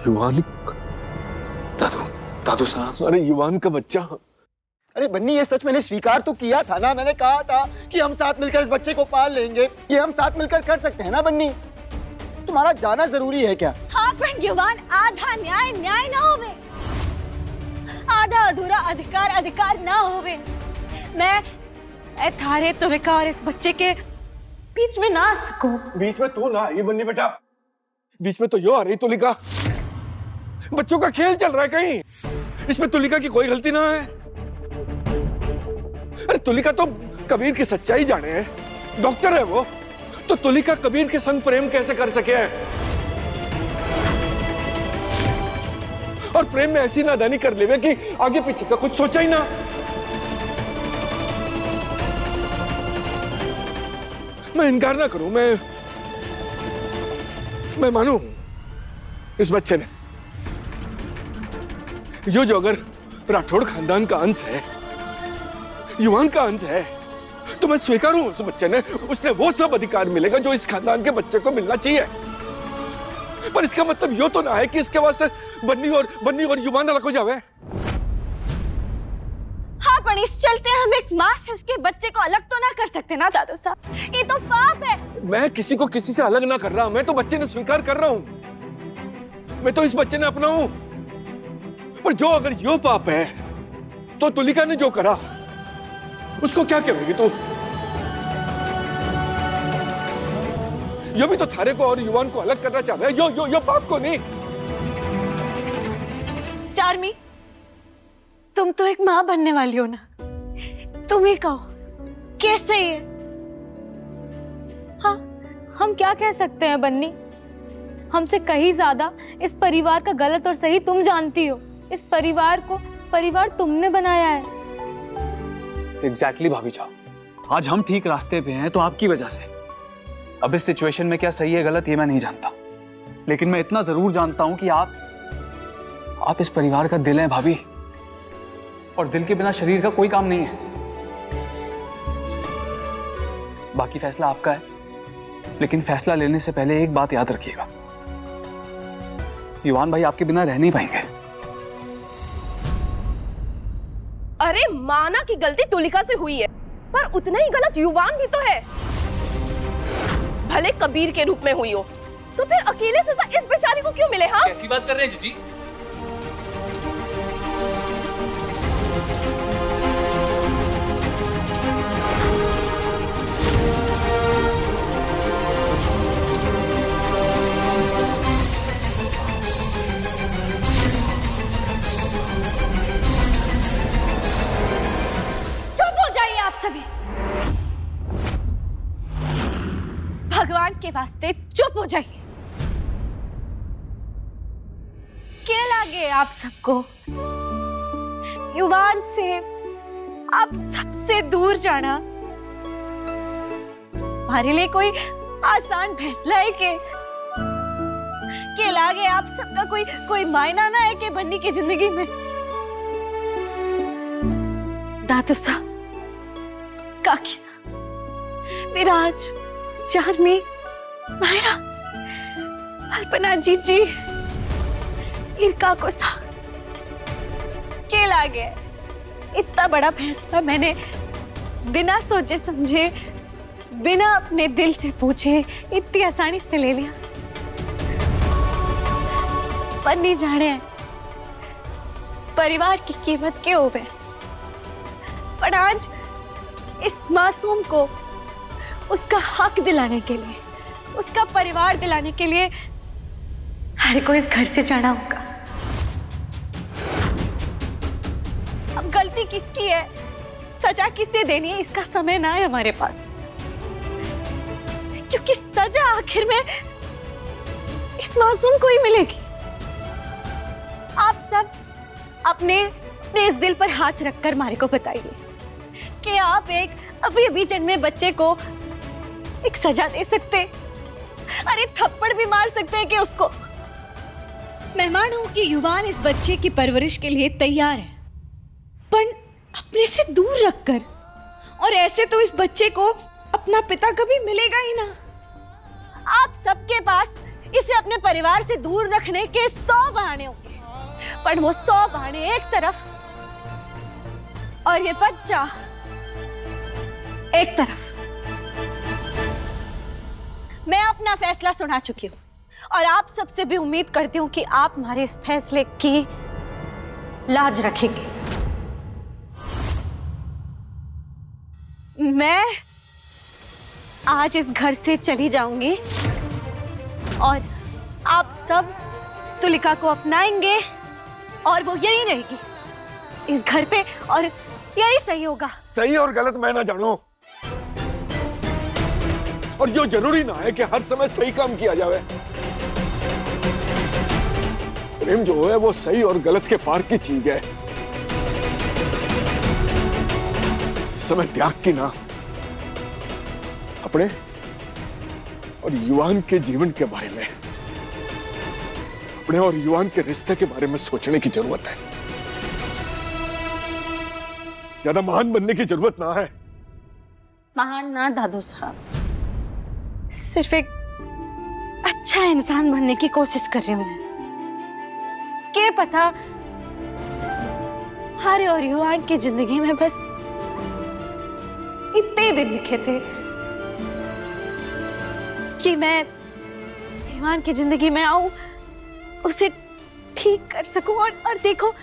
युवान? दादू साहब, अरे युवान का बच्चा। अरे बन्नी, ये सच मैंने स्वीकार तो किया था ना, मैंने कहा था कि हम साथ मिलकर इस बच्चे को पाल लेंगे, ये हम साथ मिलकर कर सकते हैं ना बन्नी। तुम्हारा जाना जरूरी है क्या? हाँ पर युवान, आधा न्याय न्याय ना होवे, आधा अधूरा अधिकार अधिकार ना होवे। मैं थारे तुलिका और इस बच्चे के बीच में ना आ सकूं। बीच में तू ना आई बन्नी बेटा, बीच में तो यो आ रही तुलिका। बच्चों का खेल चल रहा है कहीं, इसमें तुलिका की कोई गलती ना है। अरे तुलिका तो कबीर की सच्चाई जाने है, डॉक्टर है वो, तो तुलिका कबीर के संग प्रेम कैसे कर सके है? और प्रेम में ऐसी नादानी कर लेवे कि आगे पीछे का कुछ सोचा ही ना। मैं इनकार ना करूं, मैं मानूं इस बच्चे ने, जो अगर राठौड़ खानदान का अंश है, युवान का अंश है, तो मैं स्वीकारूं उस बच्चे ने, उसने वो सब अधिकार मिलेगा जो इस खानदान के बच्चे को मिलना चाहिए। पर इसका मतलब यो तो ना है कि इसके वास्ते बन्नी और युवान अलग हो जावे। हाँ पर इस चलते हम एक माँ से उसके बच्चे को अलग तो ना कर सकते ना दादू साहब, ये तो पाप है। मैं किसी को किसी से अलग ना कर रहा, मैं तो बच्चे ने स्वीकार कर रहा हूं, मैं तो इस बच्चे ने अपना हूं। पर जो अगर यो पाप है तो तुलिका ने जो करा उसको क्या कहेगी तू? यो भी तो थारे को और युवान को अलग करना चाह रहा है, यो पाप को नहीं। चार्मी, तुम तो एक माँ बनने वाली हो ना, तुम ही कहो कैसे ये? हाँ, हम क्या कह सकते हैं बन्नी, हमसे कहीं ज्यादा इस परिवार का गलत और सही तुम जानती हो। इस परिवार को परिवार तुमने बनाया है। एग्जैक्टली भाभी जान, आज हम ठीक रास्ते पे हैं तो आपकी वजह से। अब इस सिचुएशन में क्या सही है गलत ये मैं नहीं जानता, लेकिन मैं इतना जरूर जानता हूं कि आप इस परिवार का दिल हैं भाभी, और दिल के बिना शरीर का कोई काम नहीं है। बाकी फैसला आपका है, लेकिन फैसला लेने से पहले एक बात याद रखिएगा, युवान भाई आपके बिना रह नहीं पाएंगे। अरे माना कि गलती तुलिका से हुई है, पर उतना ही गलत युवान भी तो है। भले कबीर के रूप में हुई हो, तो फिर अकेले सजा इस बेचारी को क्यों मिले? हाँ, कैसी बात कर रहे हैं जीजी? सभी भगवान के वास्ते चुप हो जाइए। क्या लगे आप सबको? युवान से आप सबसे दूर जाना हमारे लिए कोई आसान फैसला है के लागे आप सबका कोई मायना ना है कि बन्नी की जिंदगी में? दादू साहब, काकी साहब, विराज, चार्मी, मायरा, अल्पना जीजी, इरका को सा के लागे इतना बड़ा फैसला मैंने बिना सोचे समझे, बिना अपने दिल से पूछे इतनी आसानी से ले लिया। पर नहीं जाने परिवार की कीमत क्या होवे, पर आज इस मासूम को उसका हक दिलाने के लिए, उसका परिवार दिलाने के लिए हर को इस घर से जाना होगा। अब गलती किसकी है, सजा किसे देनी है, इसका समय ना है हमारे पास, क्योंकि सजा आखिर में इस मासूम को ही मिलेगी। आप सब अपने इस दिल पर हाथ रखकर मारे को बताइए कि आप एक अभी जन्मे बच्चे को एक सजा दे सकते, अरे थप्पड़ भी मार सकते हैं कि उसको? मेहमान हूं कि युवान इस बच्चे की परवरिश के लिए तैयार है, पर अपने से दूर रखकर, और ऐसे तो इस बच्चे को अपना पिता कभी मिलेगा ही ना। आप सबके पास इसे अपने परिवार से दूर रखने के 100 बहाने होंगे, पर वो 100 बहाने एक तरफ और ये बच्चा एक तरफ। मैं अपना फैसला सुना चुकी हूँ और आप सबसे भी उम्मीद करती हूँ कि आप हमारे इस फैसले की लाज रखेंगे। मैं आज इस घर से चली जाऊंगी और आप सब तुलिका को अपनाएंगे और वो यही रहेगी इस घर पे और यही सही होगा। सही और गलत मैं ना जानूं, और जो जरूरी ना है कि हर समय सही काम किया जाए। प्रेम जो है वो सही और गलत के पार की चीज है। समय त्याग की ना, अपने और युवान के जीवन के बारे में, अपने और युवान के रिश्ते के बारे में सोचने की जरूरत है। ज्यादा महान बनने की जरूरत ना है। महान ना दादू साहब, सिर्फ एक अच्छा इंसान बनने की कोशिश कर रही हूं मैं। क्या पता हमारे और युवान की जिंदगी में बस इतने दिन लिखे थे कि मैं युवान की जिंदगी में आऊं, उसे ठीक कर सकूं और देखो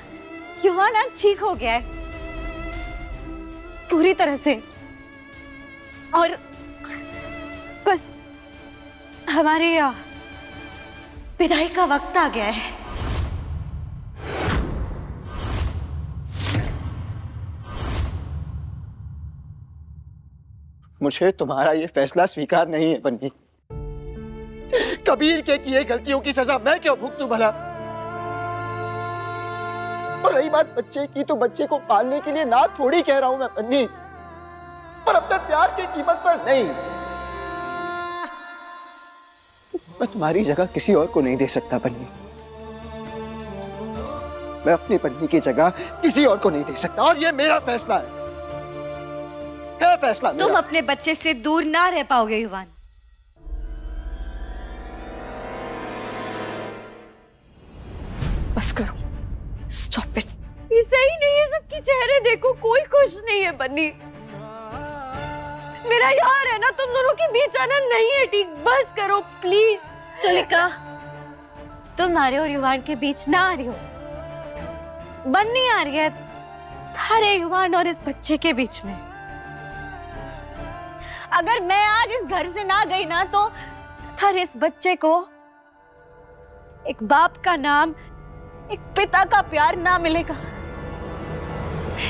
युवान आज ठीक हो गया है पूरी तरह से, और बस हमारे विदाई का वक्त आ गया है। मुझे तुम्हारा ये फैसला स्वीकार नहीं है बन्नी। कबीर के किए गलतियों की सजा मैं क्यों भुगतूं भला? और रही बात बच्चे की, तो बच्चे को पालने के लिए ना थोड़ी कह रहा हूं मैं बन्नी, पर अपने प्यार की कीमत पर नहीं। मैं तुम्हारी जगह किसी और को नहीं दे सकता बन्नी। मैं अपनी बन्नी की जगह किसी और को नहीं दे सकता, और ये मेरा फैसला है फैसला मेरा। तुम अपने बच्चे से दूर ना रह पाओगे युवान। बस करो, स्टॉप इट। ये सही नहीं है, सबके चेहरे देखो, कोई खुश नहीं है बन्नी। मेरा यार है ना, तुम दोनों के बीच आना नहीं है ठीक। बस करो प्लीज। तुलिका, तुम्हारे और युवान के बीच ना आ रही हो, बन्नी आ रही है थारे युवान और इस बच्चे के बीच में। अगर मैं आज इस घर से ना गई ना, तो थारे इस बच्चे को एक बाप का नाम, एक पिता का प्यार ना मिलेगा।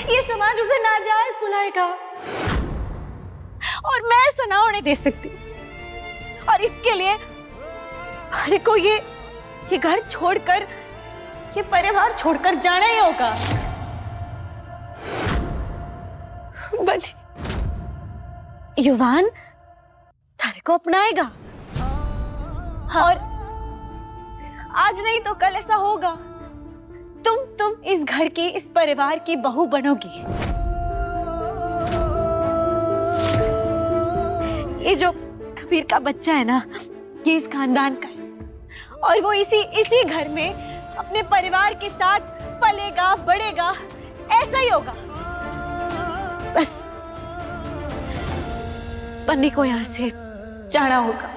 ये समाज उसे नाजायज बुलाएगा और मैं ऐसा ना होने दे सकती। और इसके लिए हमारे को ये घर छोड़कर, ये परिवार छोड़कर जाना ही होगा। बस युवान थारे को अपनाएगा, और आज नहीं तो कल ऐसा होगा। तुम इस घर की, इस परिवार की बहू बनोगी। ये जो कबीर का बच्चा है ना, ये इस खानदान का है, और वो इसी घर में अपने परिवार के साथ पलेगा, बढ़ेगा। ऐसा ही होगा। बस बन्नी को यहां से जाना होगा।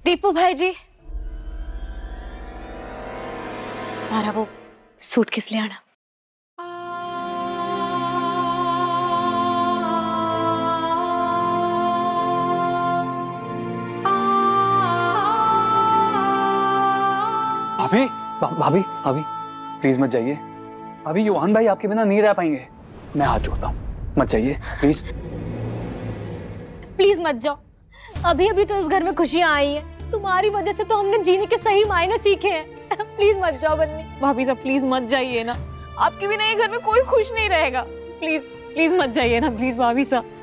दीपू भाई जी, हमारा वो सूट किस ले आना। भाभी भाभी भाभी प्लीज मत जाइए। अभी युवान भाई आपके बिना नहीं रह पाएंगे। मैं हाथ जोड़ता हूँ, मत जाइए प्लीज। प्लीज मत जाओ। अभी अभी तो इस घर में खुशियां आई हैं। तुम्हारी वजह से तो हमने जीने के सही मायने सीखे हैं। प्लीज मत जाओ बन्नी। भाभी साहब प्लीज मत जाइए ना, आपके बिना ये घर में कोई खुश नहीं रहेगा। प्लीज प्लीज मत जाइए ना, प्लीज भाभी साहब।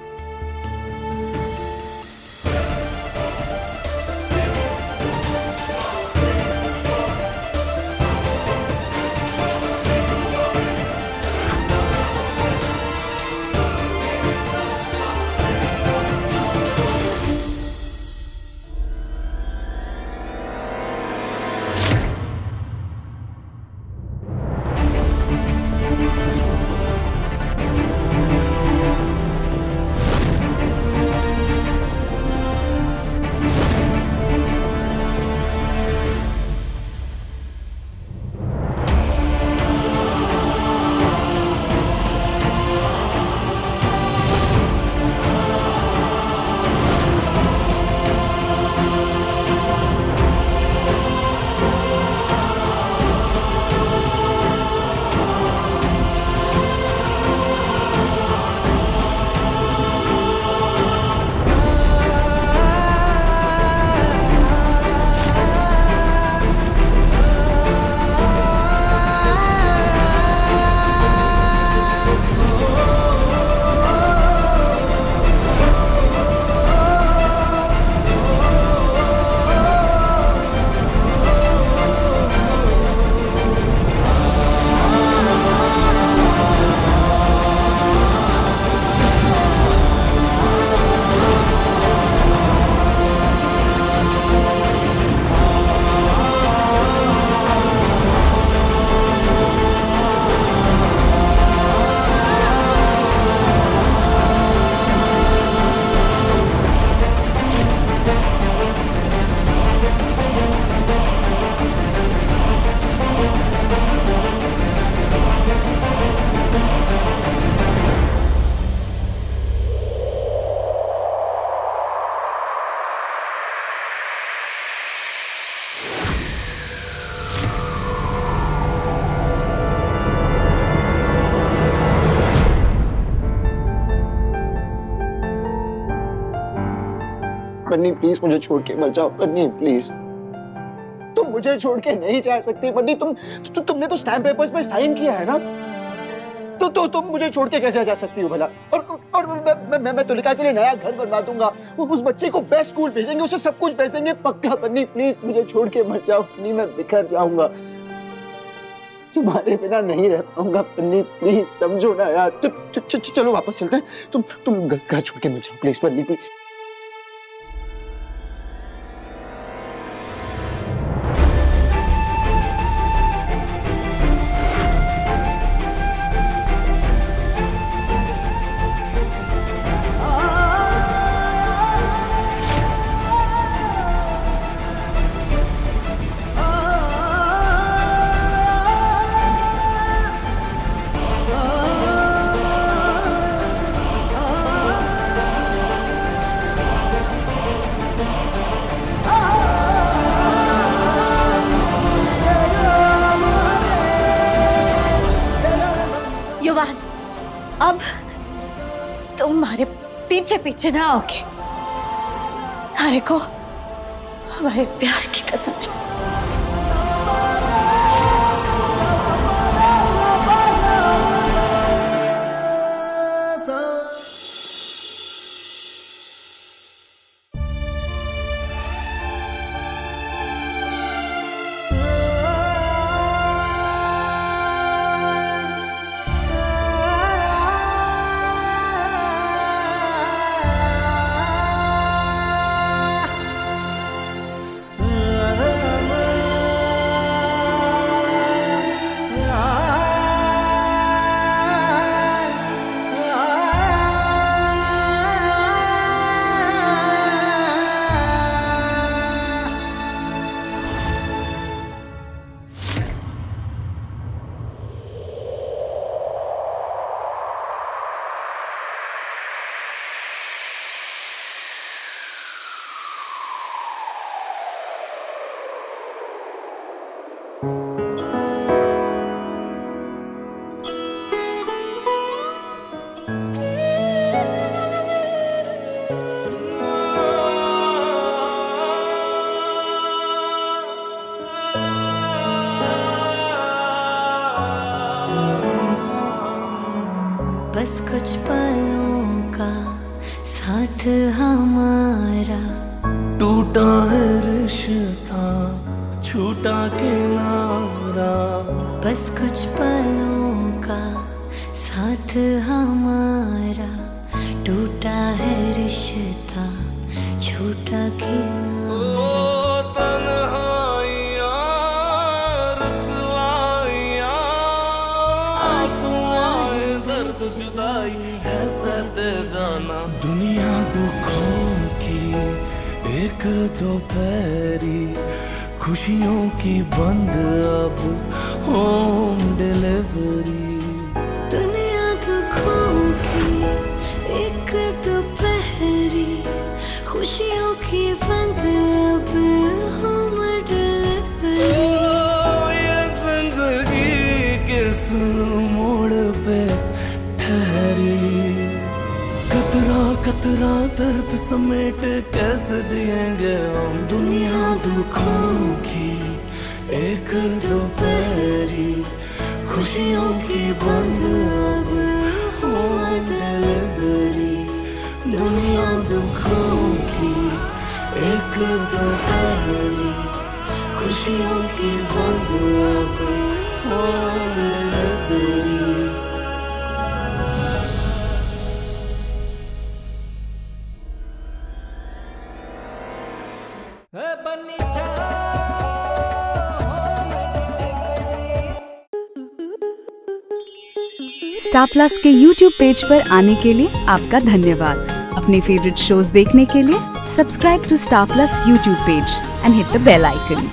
बन्नी प्लीज मुझे छोड़ के मत जाओ। बन्नी प्लीज, तुम मुझे छोड़ के नहीं जा सकती। बन्नी तुमने तो स्टैम्प पेपर्स में साइन किया है ना, तो तुम मुझे छोड़ के कैसे जा सकती हो भला? और मैं तुलिका के लिए नया घर बनवा दूंगा, उस बच्चे को बेस्ट स्कूल भेजेंगे, उसे सब कुछ भेज देंगे पक्का। बन्नी प्लीज मुझे छोड़ के मत जाओ। बन्नी मैं बिखर जाऊंगा, तुम्हारे बिना नहीं रह पाऊंगा। बन्नी प्लीज समझो ना यार। चलो वापस चलते हैं। तुम घर छोड़ के मत जाओ प्लीज। Banni please. युवान, अब तुम हमारे पीछे पीछे ना आओगे। तारे को हमारे प्यार की कसम है। कुछ पलों का साथ हमारा, टूटा है रिश्ता छूटा किनारा, बस कुछ पलों का साथ हमारा, टूटा है रिश्ता छूटा किनारा। तन्हाइयाँ रसवाइयाँ आंसुआए दर्द जुदाई है सहते जाना, दुनिया दुखों की एक दोपहरी, खुशियों की बंद अब होम डिलीवरी। दुनिया दुखों की एक दोपहरी, खुशियों की बंद अब होम डिलीवरी। ये जिंदगी किस मोड़ पे ठहरी, कतरा कतरा दर्द समेट कैसे जिएंगे हम, दुनिया दुखों की एक दोपहरी, खुशियों की बंद अब होम डिलीवरी। दुनिया दुखों की एक दोपहरी, खुशियों की बंद अब होम डिलीवरी। स्टार प्लस के YouTube पेज पर आने के लिए आपका धन्यवाद। अपने फेवरेट शोज देखने के लिए subscribe to Star Plus YouTube page and hit the bell icon.